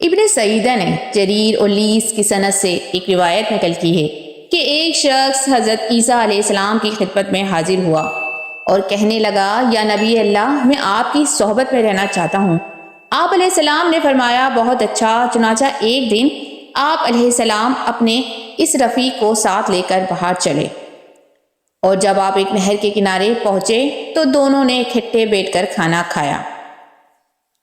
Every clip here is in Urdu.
ابن سعیدہ نے جریر اور لیس کی سند سے ایک روایت نقل کی ہے کہ ایک شخص حضرت عیسیٰ علیہ السلام کی خدمت میں حاضر ہوا اور کہنے لگا، یا نبی اللہ، میں آپ کی صحبت میں رہنا چاہتا ہوں۔ آپ علیہ السلام نے فرمایا، بہت اچھا۔ چنانچہ ایک دن آپ علیہ السلام اپنے اس رفیق کو ساتھ لے کر باہر چلے، اور جب آپ ایک نہر کے کنارے پہنچے تو دونوں نے اکٹھے بیٹھ کر کھانا کھایا۔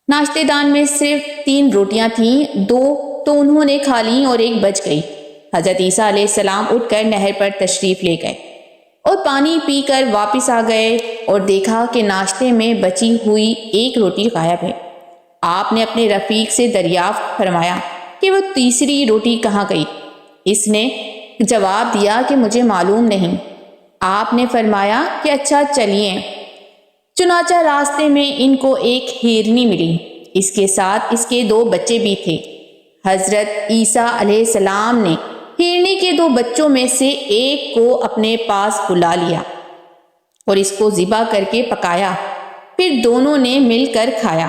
ناشتے دان میں صرف 3 روٹیاں تھیں، 2 تو انہوں نے کھا لیں اور 1 بچ گئی۔ حضرت عیسیٰ علیہ السلام اٹھ کر نہر پر تشریف لے گئے اور پانی پی کر واپس آ گئے اور دیکھا کہ ناشتے میں بچی ہوئی 1 روٹی غائب ہے۔ آپ نے اپنے رفیق سے دریافت فرمایا کہ وہ تیسری روٹی کہاں گئی؟ اس نے جواب دیا کہ مجھے معلوم نہیں۔ آپ نے فرمایا کہ اچھا چلیے۔ چنانچہ راستے میں ان کو ایک ہرنی ملی، اس کے ساتھ اس کے 2 بچے بھی تھے۔ حضرت عیسیٰ علیہ السلام نے ہرنی کے 2 بچوں میں سے ایک کو اپنے پاس بلا لیا اور اس کو ذبح کر کے پکایا، پھر دونوں نے مل کر کھایا۔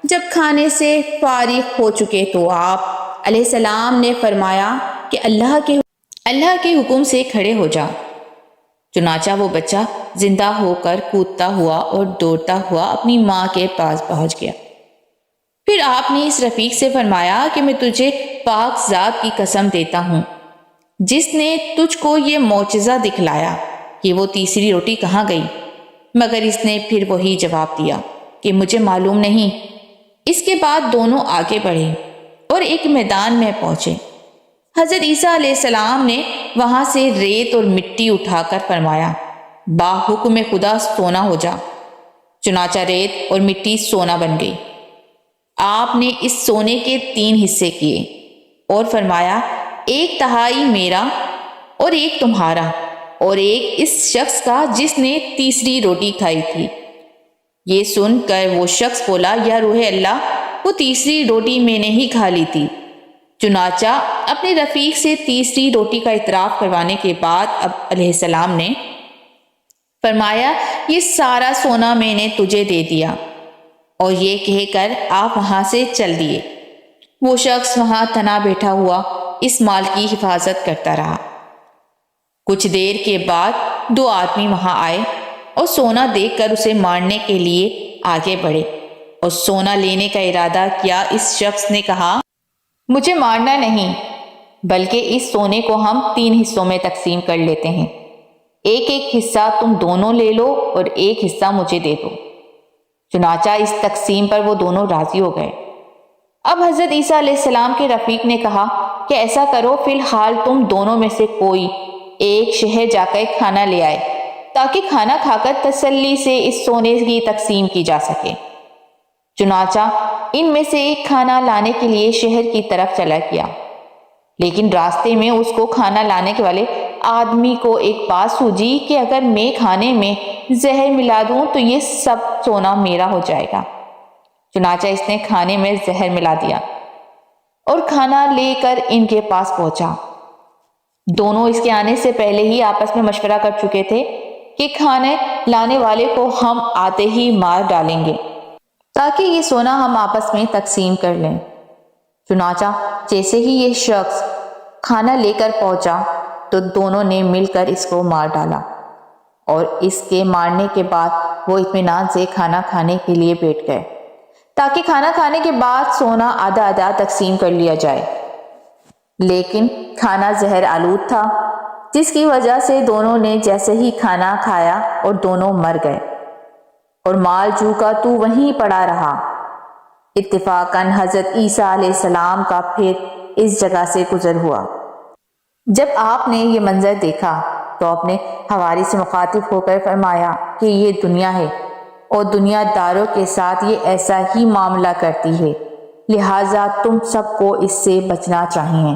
جب کھانے سے فارغ ہو چکے تو آپ علیہ السلام نے فرمایا کہ اللہ کے حکم سے کھڑے ہو جا۔ چنانچہ وہ بچہ زندہ ہو کر کودتا ہوا اور دوڑتا ہوا اپنی ماں کے پاس پہنچ گیا۔ پھر آپ نے اس رفیق سے فرمایا کہ میں تجھے پاک ذات کی قسم دیتا ہوں جس نے تجھ کو یہ معجزہ دکھلایا کہ وہ تیسری روٹی کہاں گئی، مگر اس نے پھر وہی جواب دیا کہ مجھے معلوم نہیں۔ اس کے بعد دونوں آگے بڑھے اور ایک میدان میں پہنچے۔ حضرت عیسیٰ علیہ السلام نے وہاں سے ریت اور مٹی اٹھا کر فرمایا، با حکم خدا سونا ہو جا۔ چنانچہ ریت اور مٹی سونا بن گئی۔ آپ نے اس سونے کے 3 حصے کیے اور فرمایا، 1/3 میرا اور 1 تمہارا اور 1 اس شخص کا جس نے تیسری روٹی کھائی تھی۔ یہ سن کر وہ شخص بولا، یا روح اللہ، وہ تیسری روٹی میں نے ہی کھا لی تھی۔ چنانچہ اپنے رفیق سے تیسری روٹی کا اعتراف کروانے کے بعد اب علیہ السلام نے فرمایا، یہ سارا سونا میں نے تجھے دے دیا، اور یہ کہہ کر آپ وہاں سے چل دیے۔ وہ شخص وہاں تنا بیٹھا ہوا اس مال کی حفاظت کرتا رہا۔ کچھ دیر کے بعد 2 آدمی وہاں آئے اور سونا دیکھ کر اسے مارنے کے لیے آگے بڑھے اور سونا لینے کا ارادہ کیا۔ اس شخص نے کہا، مجھے مارنا نہیں، بلکہ اس سونے کو ہم 3 حصوں میں تقسیم کر لیتے ہیں، 1 حصہ تم دونوں لے لو اور 1 حصہ مجھے دے دو۔ چنانچہ اس تقسیم پر وہ دونوں راضی ہو گئے۔ اب حضرت عیسیٰ علیہ السلام کے رفیق نے کہا کہ ایسا کرو، فی الحال تم دونوں میں سے کوئی ایک شہر جا کر کھانا لے آئے تاکہ کھانا کھا کر تسلی سے اس سونے کی تقسیم کی جا سکے۔ چنانچہ ان میں سے ایک کھانا لانے کے لیے شہر کی طرف چلا گیا، لیکن راستے میں اس کو کھانا لانے والے آدمی کو ایک بات سوجھی کہ اگر میں کھانے میں زہر ملا دوں تو یہ سب سونا میرا ہو جائے گا۔ چنانچہ اس نے کھانے میں زہر ملا دیا اور کھانا لے کر ان کے پاس پہنچا۔ دونوں اس کے آنے سے پہلے ہی آپس میں مشورہ کر چکے تھے کہ کھانے لانے والے کو ہم آتے ہی مار ڈالیں گے تاکہ یہ سونا ہم آپس میں تقسیم کر لیں۔ چنانچہ جیسے ہی یہ شخص کھانا لے کر پہنچا تو دونوں نے مل کر اس کو مار ڈالا، اور اس کے مارنے کے بعد وہ اطمینان سے کھانا کھانے کے لیے بیٹھ گئے تاکہ کھانا کھانے کے بعد سونا آدھا آدھا تقسیم کر لیا جائے۔ لیکن کھانا زہر آلود تھا، جس کی وجہ سے دونوں نے جیسے ہی کھانا کھایا اور دونوں مر گئے، اور مال جو کا تو وہیں پڑا رہا۔ اتفاقاً حضرت عیسیٰ علیہ السلام کا پھر اس جگہ سے گزر ہوا۔ جب آپ نے یہ منظر دیکھا تو اپنے حواری سے مخاطب ہو کر فرمایا کہ یہ دنیا ہے اور دنیا داروں کے ساتھ یہ ایسا ہی معاملہ کرتی ہے، لہٰذا تم سب کو اس سے بچنا چاہیے۔